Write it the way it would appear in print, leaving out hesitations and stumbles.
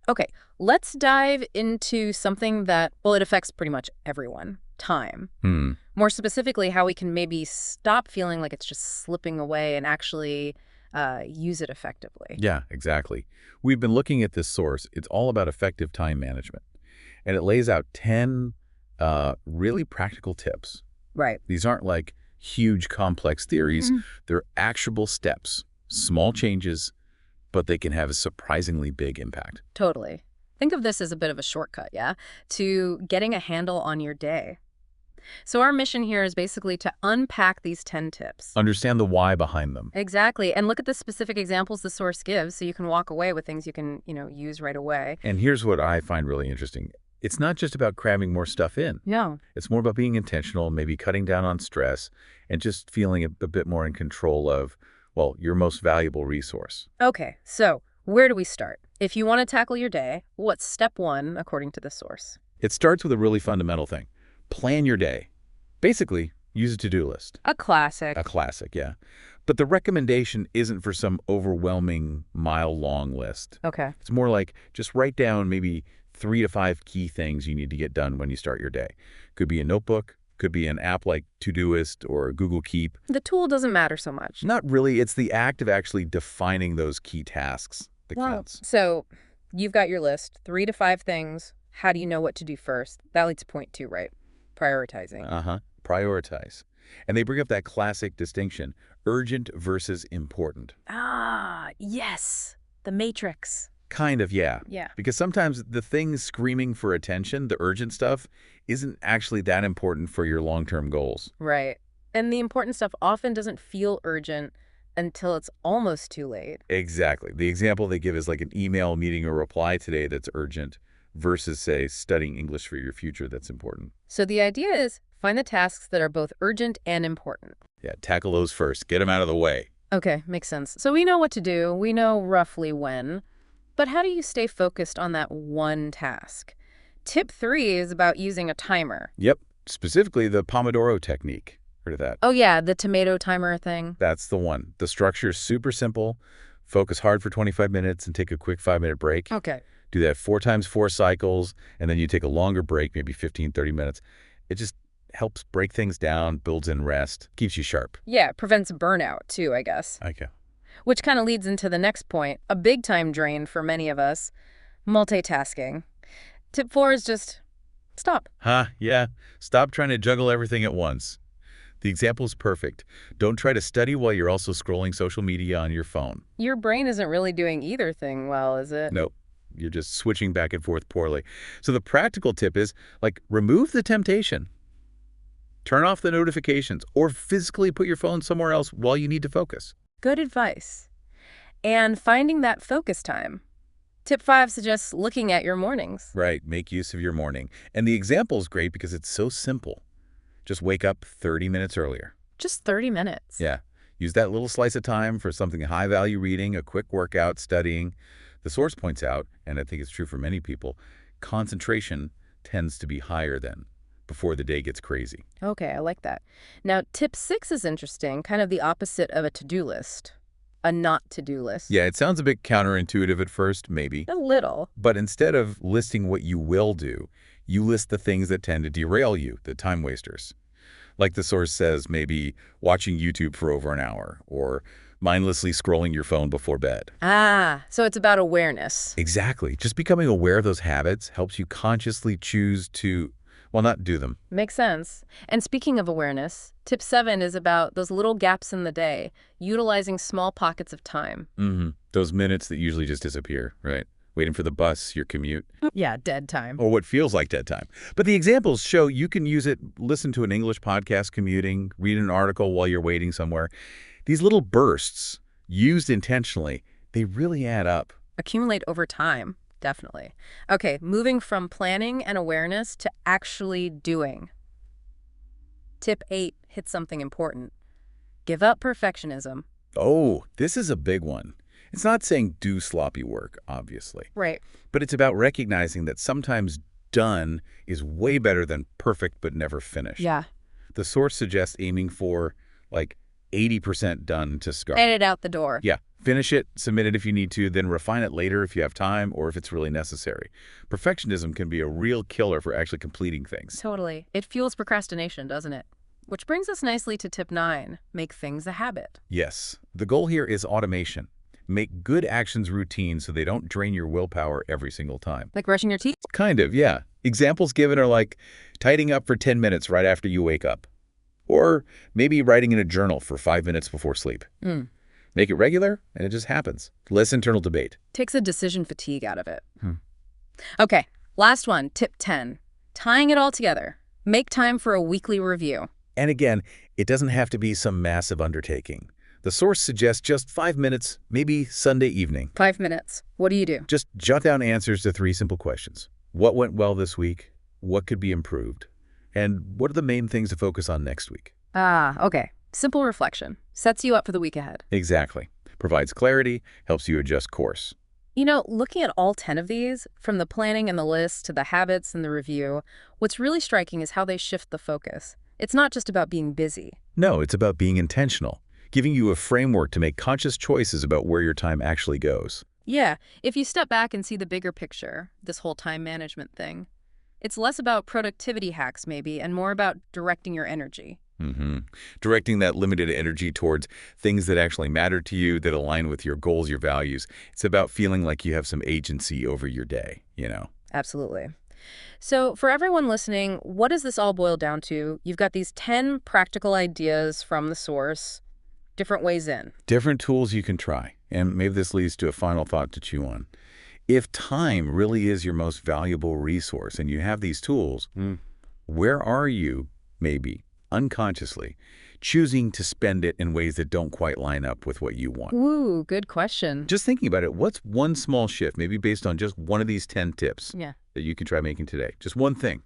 Okay, let's dive into something that, well, it affects pretty much everyone. Time. Hmm. More specifically, how we can maybe stop feeling like it's just slipping away and actually use it effectively. Yeah, exactly. We've been looking at this source. It's all about effective time management. And it lays out 10 really practical tips. Right. These aren't like huge, complex theories. Mhm. They're actionable steps, small changes, but they can have a surprisingly big impact. Totally. Think of this as a bit of a shortcut, yeah, to getting a handle on your day. So our mission here is basically to unpack these 10 tips. Understand the why behind them. Exactly. And look at the specific examples the source gives so you can walk away with things you can, use right away. And here's what I find really interesting. It's not just about cramming more stuff in. Yeah. It's more about being intentional, maybe cutting down on stress, and just feeling a bit more in control of, well, your most valuable resource. Okay, so where do we start? If you want to tackle your day, what's step one according to the source? It starts with a really fundamental thing. Plan your day. Basically, use a to-do list. A classic. A classic, yeah. But the recommendation isn't for some overwhelming mile-long list. Okay. It's more like just write down maybe 3 to 5 key things you need to get done when you start your day. Could be a notebook, could be an app like Todoist or Google Keep. The tool doesn't matter so much. Not really. It's the act of actually defining those key tasks that counts. So you've got your list, 3 to 5 things. How do you know what to do first? That leads to point 2, right? Prioritizing. Prioritize. And they bring up that classic distinction, urgent versus important. Ah, yes. The matrix. Kind of, yeah. Yeah. Because sometimes the things screaming for attention, the urgent stuff, isn't actually that important for your long-term goals. Right. And the important stuff often doesn't feel urgent until it's almost too late. Exactly. The example they give is like an email, meeting, or reply today that's urgent versus, say, studying English for your future that's important. So the idea is find the tasks that are both urgent and important. Yeah, tackle those first. Get them out of the way. Okay, makes sense. So we know what to do. We know roughly when. But how do you stay focused on that one task? Tip 3 is about using a timer. Yep. Specifically, the Pomodoro technique. Heard of that? Oh, yeah, the tomato timer thing. That's the one. The structure is super simple. Focus hard for 25 minutes and take a quick 5-minute break. Okay. Do that 4 times 4 cycles, and then you take a longer break, maybe 15, 30 minutes. It just helps break things down, builds in rest, keeps you sharp. Yeah, prevents burnout, too, I guess. Okay. Which kind of leads into the next point, a big time drain for many of us, multitasking. Tip 4 is just stop. Yeah. Stop trying to juggle everything at once. The example is perfect. Don't try to study while you're also scrolling social media on your phone. Your brain isn't really doing either thing well, is it? Nope. You're just switching back and forth poorly. So the practical tip is, remove the temptation. Turn off the notifications or physically put your phone somewhere else while you need to focus. Good advice. And finding that focus time. Tip 5 suggests looking at your mornings. Right. Make use of your morning. And the example is great because it's so simple. Just wake up 30 minutes earlier. Just 30 minutes. Yeah. Use that little slice of time for something high-value reading, a quick workout, studying. The source points out, and I think it's true for many people, concentration tends to be higher then, before the day gets crazy. Okay, I like that. Now, tip 6 is interesting, kind of the opposite of a to-do list. A not to-do list. Yeah, it sounds a bit counterintuitive at first, maybe. A little. But instead of listing what you will do, you list the things that tend to derail you, the time wasters. Like the source says, maybe watching YouTube for over an hour, or mindlessly scrolling your phone before bed. Ah, so it's about awareness. Exactly. Just becoming aware of those habits helps you consciously choose to, well, not do them. Makes sense. And speaking of awareness, tip 7 is about those little gaps in the day, utilizing small pockets of time. Those minutes that usually just disappear, right? Waiting for the bus, your commute. Yeah, dead time. Or what feels like dead time. But the examples show you can use it, listen to an English podcast commuting, read an article while you're waiting somewhere. These little bursts, used intentionally, they really add up. Accumulate over time, definitely. Okay, moving from planning and awareness to actually doing. Tip 8 hits something important. Give up perfectionism. Oh, this is a big one. It's not saying do sloppy work, obviously. Right. But it's about recognizing that sometimes done is way better than perfect but never finished. Yeah. The source suggests aiming for, 80% done to start. Edit out the door. Yeah, Finish it, submit it if you need to, then refine it later if you have time or if it's really necessary. Perfectionism can be a real killer for actually completing things. Totally. It fuels procrastination, doesn't it? Which brings us nicely to tip 9, make things a habit. Yes, the goal here is automation. Make good actions routine so they don't drain your willpower every single time. Like brushing your teeth? Kind of, yeah. Examples given are like tidying up for 10 minutes right after you wake up. Or maybe writing in a journal for 5 minutes before sleep. Make it regular, and it just happens. Less internal debate. Takes a decision fatigue out of it. Okay, last one, tip 10. Tying it all together. Make time for a weekly review. And again, it doesn't have to be some massive undertaking. The source suggests just 5 minutes, maybe Sunday evening. 5 minutes. What do you do? Just jot down answers to 3 simple questions. What went well this week? What could be improved? And what are the main things to focus on next week? Okay. Simple reflection. Sets you up for the week ahead. Exactly. Provides clarity, helps you adjust course. You know, looking at all 10 of these, from the planning and the list to the habits and the review, what's really striking is how they shift the focus. It's not just about being busy. No, it's about being intentional, giving you a framework to make conscious choices about where your time actually goes. Yeah, if you step back and see the bigger picture, this whole time management thing, it's less about productivity hacks maybe and more about directing your energy. Directing that limited energy towards things that actually matter to you, that align with your goals, your values. It's about feeling like you have some agency over your day, you know? Absolutely. So for everyone listening, what does this all boil down to? You've got these 10 practical ideas from the source, different ways in. Different tools you can try. And maybe this leads to a final thought to chew on. If time really is your most valuable resource and you have these tools, where are you, maybe, unconsciously, choosing to spend it in ways that don't quite line up with what you want? Ooh, good question. Just thinking about it, what's one small shift, maybe based on just one of these 10 tips, Yeah. that you can try making today? Just one thing.